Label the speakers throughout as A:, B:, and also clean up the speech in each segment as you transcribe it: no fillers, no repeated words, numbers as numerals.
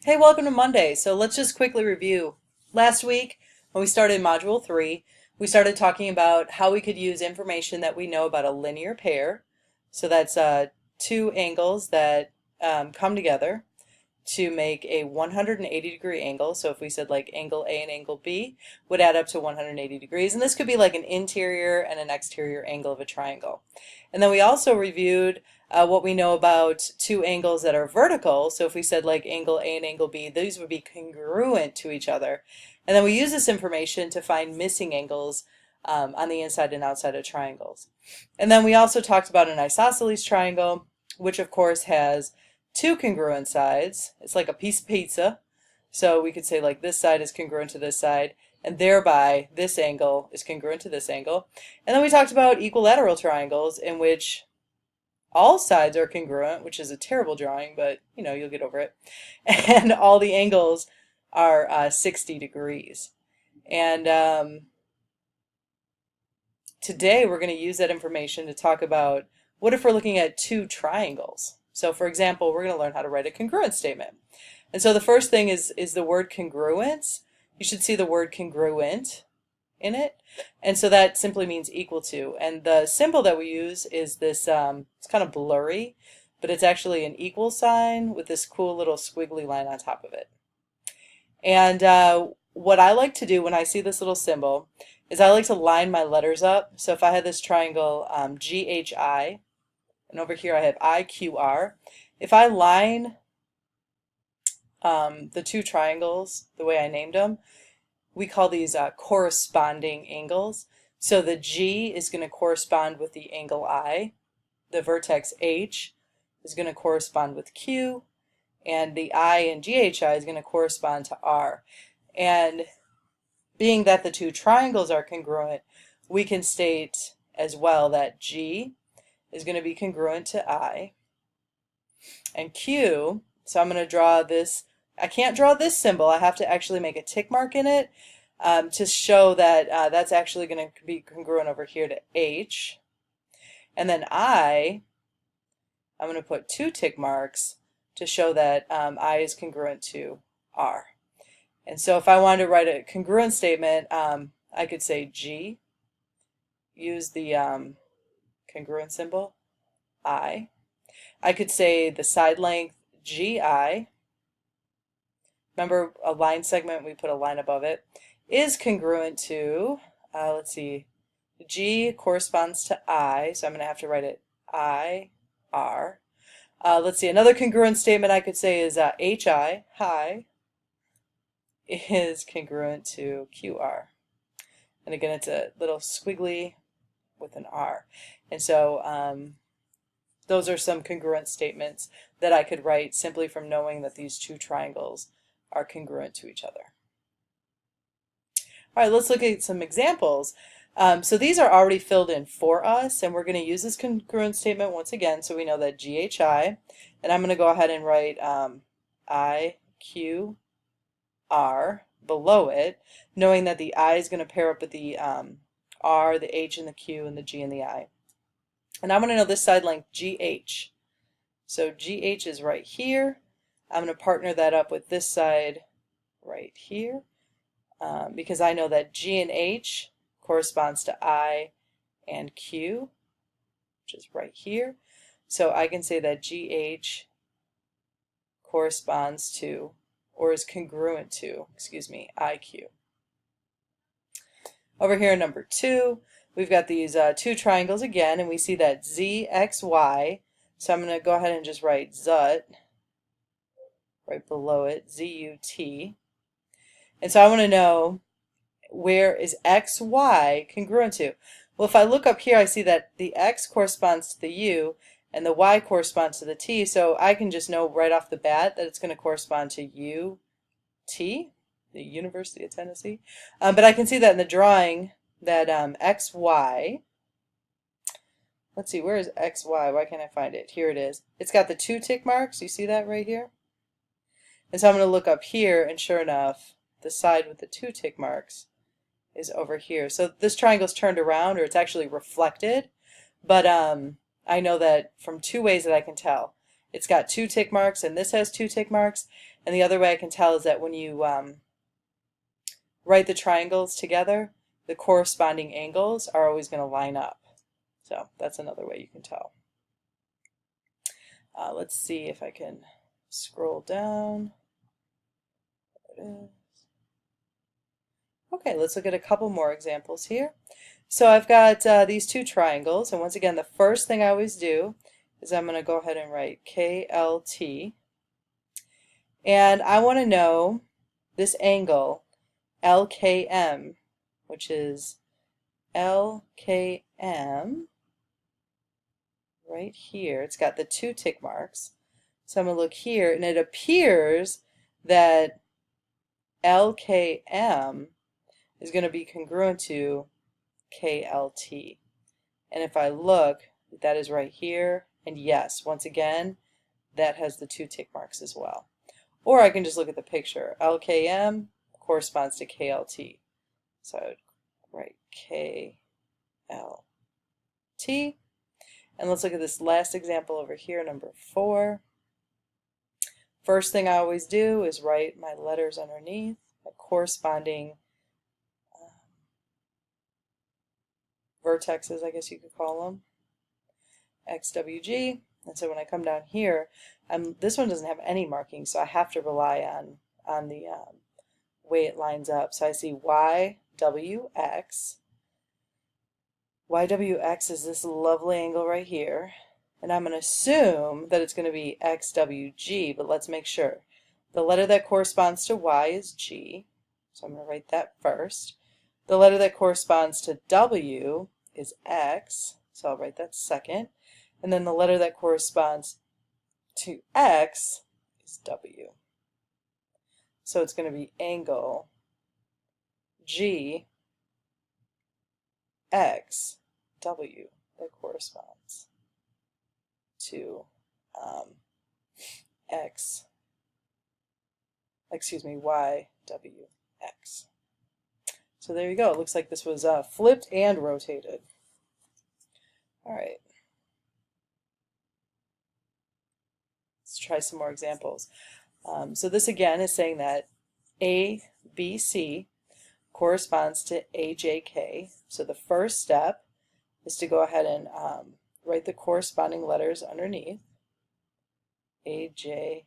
A: Hey, welcome to Monday. So let's just quickly review. Last week, when we started Module 3, we started talking about how we could use information that we know about a linear pair. So that's two angles that come together to make a 180-degree angle. So if we said like angle A and angle B would add up to 180 degrees. And this could be like an interior and an exterior angle of a triangle. And then we also reviewed what we know about two angles that are vertical. So if we said like angle A and angle B, these would be congruent to each other. And then we use this information to find missing angles on the inside and outside of triangles. And then we also talked about an isosceles triangle, which of course has two congruent sides. It's like a piece of pizza. So we could say like this side is congruent to this side, and thereby this angle is congruent to this angle. And then we talked about equilateral triangles in which all sides are congruent, which is a terrible drawing, but you know, you'll get over it. And all the angles are 60 degrees. And today we're going to use that information to talk about what if we're looking at two triangles. So for example, we're going to learn how to write a congruence statement. And so the first thing is the word congruence. You should see the word congruent in it. And so that simply means equal to. And the symbol that we use is this, it's kind of blurry, but it's actually an equal sign with this cool little squiggly line on top of it. And what I like to do when I see this little symbol is I like to line my letters up. So if I had this triangle GHI, and over here I have IQR. If I line the two triangles the way I named them, we call these corresponding angles. So the G is going to correspond with the angle I. The vertex H is going to correspond with Q. And the I in GHI is going to correspond to R. And being that the two triangles are congruent, we can state as well that G is going to be congruent to I. And Q, so I'm going to draw this. I can't draw this symbol. I have to actually make a tick mark in it to show that that's actually going to be congruent over here to H. And then I'm going to put two tick marks to show that I is congruent to R. And so if I wanted to write a congruent statement, I could say G, use the congruent symbol, I. I could say the side length GI, remember a line segment, we put a line above it, is congruent to, let's see, G corresponds to I, so I'm going to have to write it I, R. Let's see, another congruent statement I could say is HI, high, is congruent to QR. And again, it's a little squiggly with an R. And so those are some congruent statements that I could write simply from knowing that these two triangles are congruent to each other. All right, let's look at some examples. So these are already filled in for us, and we're going to use this congruent statement once again so we know that GHI, and I'm going to go ahead and write IQR below it, knowing that the I is going to pair up with the R, the H, and the Q, and the G and the I. And I'm going to know this side length GH. So GH is right here. I'm going to partner that up with this side right here because I know that G and H corresponds to I and Q, which is right here. So I can say that GH corresponds to, or is congruent to, IQ. Over here, number 2, we've got these two triangles again, and we see that ZXY. So I'm going to go ahead and just write ZUT right below it, ZUT. And so I want to know, where is XY congruent to? Well, if I look up here, I see that the X corresponds to the U and the Y corresponds to the T. So I can just know right off the bat that it's going to correspond to UT, the University of Tennessee. But I can see that in the drawing that XY, let's see, where is XY? Why can't I find it? Here it is. It's got the two tick marks. You see that right here? And so I'm going to look up here, and sure enough, the side with the two tick marks is over here. So this triangle is turned around, or it's actually reflected, but I know that from two ways that I can tell. it's got 2 tick marks and this has 2 tick marks. And the other way I can tell is that when you write the triangles together, the corresponding angles are always going to line up. So that's another way you can tell. Let's see if I can scroll down. There it is. Okay, let's look at a couple more examples here. So I've got these 2 triangles, and once again, the first thing I always do is I'm going to go ahead and write KLT. And I want to know this angle LKM, which is LKM right here. It's got the 2 tick marks. So I'm going to look here, and it appears that LKM is going to be congruent to KLT. And if I look, that is right here. And yes, once again, that has the 2 tick marks as well. Or I can just look at the picture. LKM corresponds to KLT. So I would write KLT. And let's look at this last example over here, number 4. First thing I always do is write my letters underneath, my corresponding vertexes, I guess you could call them, XWG. And so when I come down here, this one doesn't have any marking, so I have to rely on the way it lines up. So I see YWX. YWX is this lovely angle right here. And I'm going to assume that it's going to be XWG, but let's make sure. The letter that corresponds to Y is G, so I'm going to write that first. The letter that corresponds to W is X, so I'll write that second. And then the letter that corresponds to X is W. So it's going to be angle G X W that corresponds to Y W X. So there you go. It looks like this was flipped and rotated. All right. Let's try some more examples. So this again is saying that ABC corresponds to AJK. So the first step is to go ahead and write the corresponding letters underneath. AJK.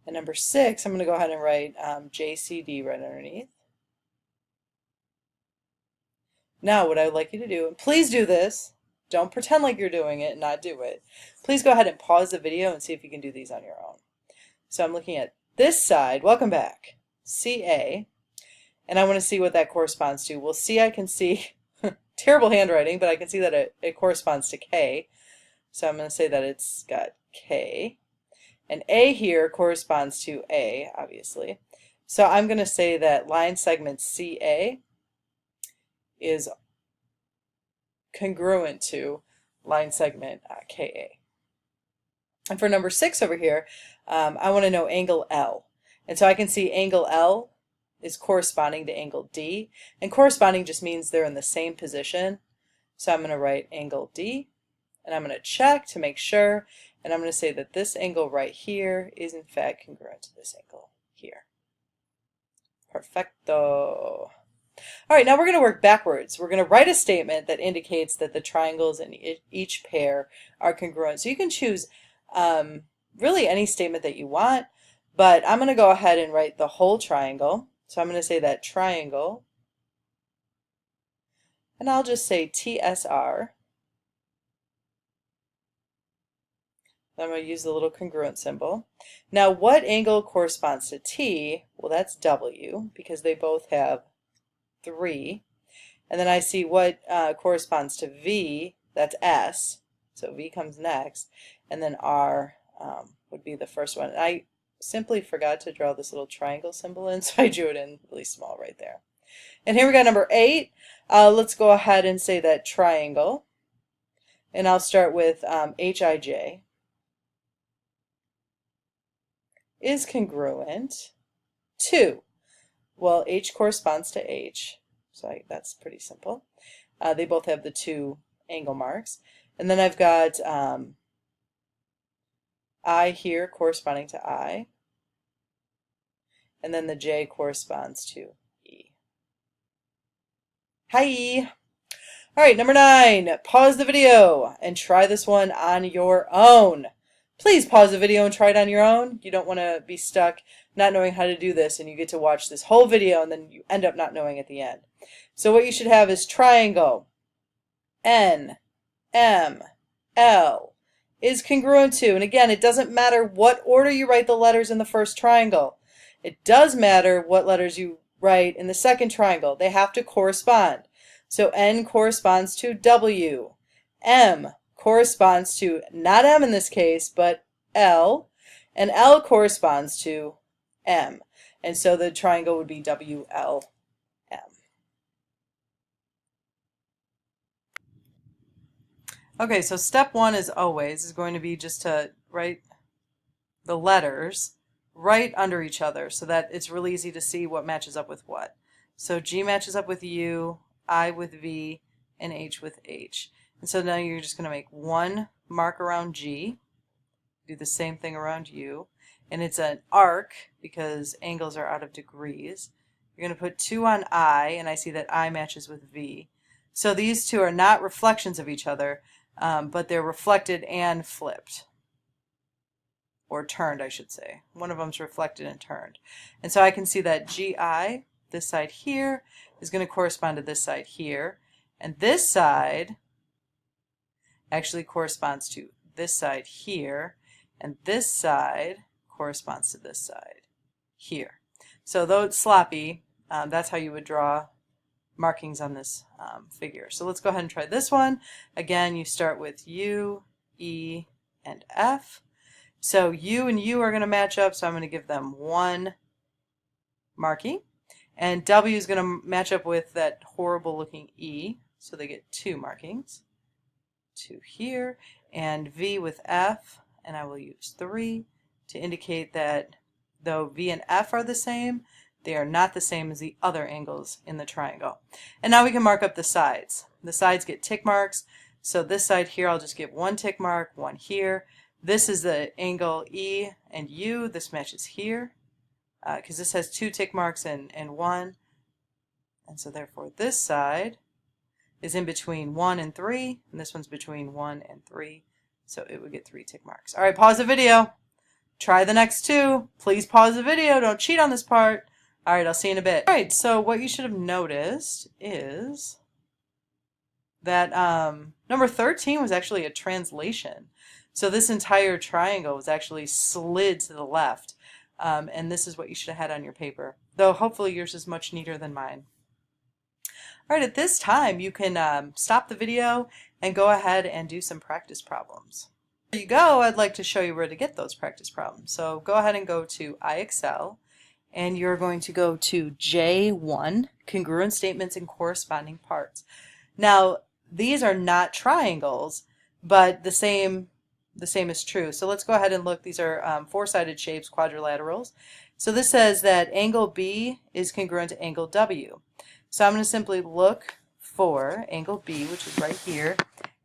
A: And number 6, I'm going to go ahead and write JCD right underneath. Now what I would like you to do, and please do this, don't pretend like you're doing it and not do it. Please go ahead and pause the video and see if you can do these on your own. So I'm looking at this side, welcome back, CA, and I want to see what that corresponds to. Well, C I can see, terrible handwriting, but I can see that it corresponds to K. So I'm going to say that it's got K. And A here corresponds to A, obviously. So I'm going to say that line segment CA is congruent to line segment KA. And for number 6 over here, I want to know angle L. And so I can see angle L is corresponding to angle D. And corresponding just means they're in the same position. So I'm going to write angle D. And I'm going to check to make sure. And I'm going to say that this angle right here is in fact congruent to this angle here. Perfecto. All right, now we're going to work backwards. We're going to write a statement that indicates that the triangles in each pair are congruent. So you can choose really any statement that you want, but I'm going to go ahead and write the whole triangle. So I'm going to say that triangle, and I'll just say TSR. I'm going to use the little congruent symbol. Now what angle corresponds to T? Well, that's W, because they both have 3. And then I see what corresponds to V, that's S, so V comes next, and then R would be the first one. And I simply forgot to draw this little triangle symbol in, so I drew it in really small right there. And here we got number 8. Let's go ahead and say that triangle, and I'll start with HIJ is congruent to, well, H corresponds to H, so that's pretty simple. They both have the 2 angle marks. And then I've got I here corresponding to I, and then the J corresponds to E. Hi! All right, number 9, pause the video and try this one on your own. Please pause the video and try it on your own. You don't want to be stuck not knowing how to do this and you get to watch this whole video and then you end up not knowing at the end. So what you should have is triangle N, M, L is congruent to, and again, it doesn't matter what order you write the letters in the first triangle. It does matter what letters you write in the second triangle. They have to correspond. So N corresponds to W. M corresponds to, not M in this case, but L. And L corresponds to M. And so the triangle would be WLM. Okay, so step 1 as always is going to be just to write the letters right under each other so that it's really easy to see what matches up with what. So G matches up with U, I with V, and H with H. And so now you're just going to make one mark around G, do the same thing around U, and it's an arc because angles are out of degrees. You're going to put 2 on I, and I see that I matches with V. So these two are not reflections of each other, but they're reflected and flipped. Or turned, I should say. One of them's reflected and turned. And so I can see that GI, this side here, is going to correspond to this side here. And this side actually corresponds to this side here. And this side corresponds to this side here. So though it's sloppy, that's how you would draw markings on this figure. So let's go ahead and try this one. Again, you start with U, E, and F. So U and U are going to match up, so I'm going to give them one marking. And W is going to match up with that horrible looking E, so they get 2 markings. 2 here, and V with F, and I will use 3 to indicate that though V and F are the same, they are not the same as the other angles in the triangle. And now we can mark up the sides. The sides get tick marks, so this side here I'll just give 1 tick mark, 1 here. This is the angle E and U. This matches here because this has 2 tick marks and 1. And so therefore this side is in between 1 and 3, and this one's between 1 and 3. So it would get 3 tick marks. All right, pause the video. Try the next 2. Please pause the video. Don't cheat on this part. All right, I'll see you in a bit. All right, so what you should have noticed is that number 13 was actually a translation. So this entire triangle was actually slid to the left. And this is what you should have had on your paper. Though hopefully yours is much neater than mine. All right, at this time you can stop the video and go ahead and do some practice problems. There you go. I'd like to show you where to get those practice problems. So go ahead and go to iExcel. And you're going to go to J1, congruent statements and corresponding parts. Now, these are not triangles, but the same is true. So let's go ahead and look. These are 4-sided shapes, quadrilaterals. So this says that angle B is congruent to angle W. So I'm going to simply look for angle B, which is right here,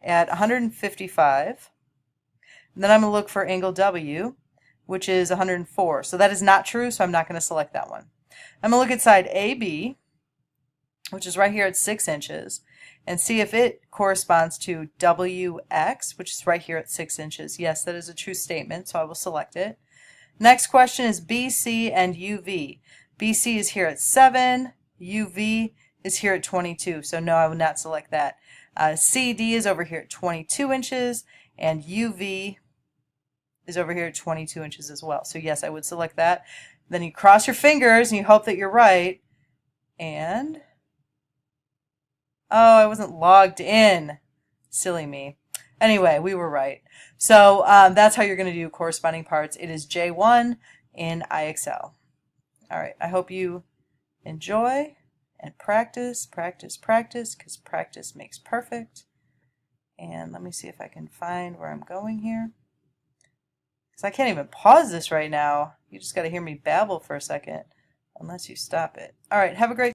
A: at 155. And then I'm going to look for angle W, which is 104. So that is not true, so I'm not going to select that one. I'm going to look at side AB, which is right here at 6 inches, and see if it corresponds to WX, which is right here at 6 inches. Yes, that is a true statement, so I will select it. Next question is BC and UV. BC is here at 7, UV is here at 22, so no, I will not select that. CD is over here at 22 inches, and UV is over here at 22 inches as well. So yes, I would select that. Then you cross your fingers and you hope that you're right. And, oh, I wasn't logged in. Silly me. Anyway, we were right. So that's how you're going to do corresponding parts. It is J1 in iExcel. All right, I hope you enjoy and practice, practice, practice, because practice makes perfect. And let me see if I can find where I'm going here. Because I can't even pause this right now. You just got to hear me babble for a second, unless you stop it. All right, have a great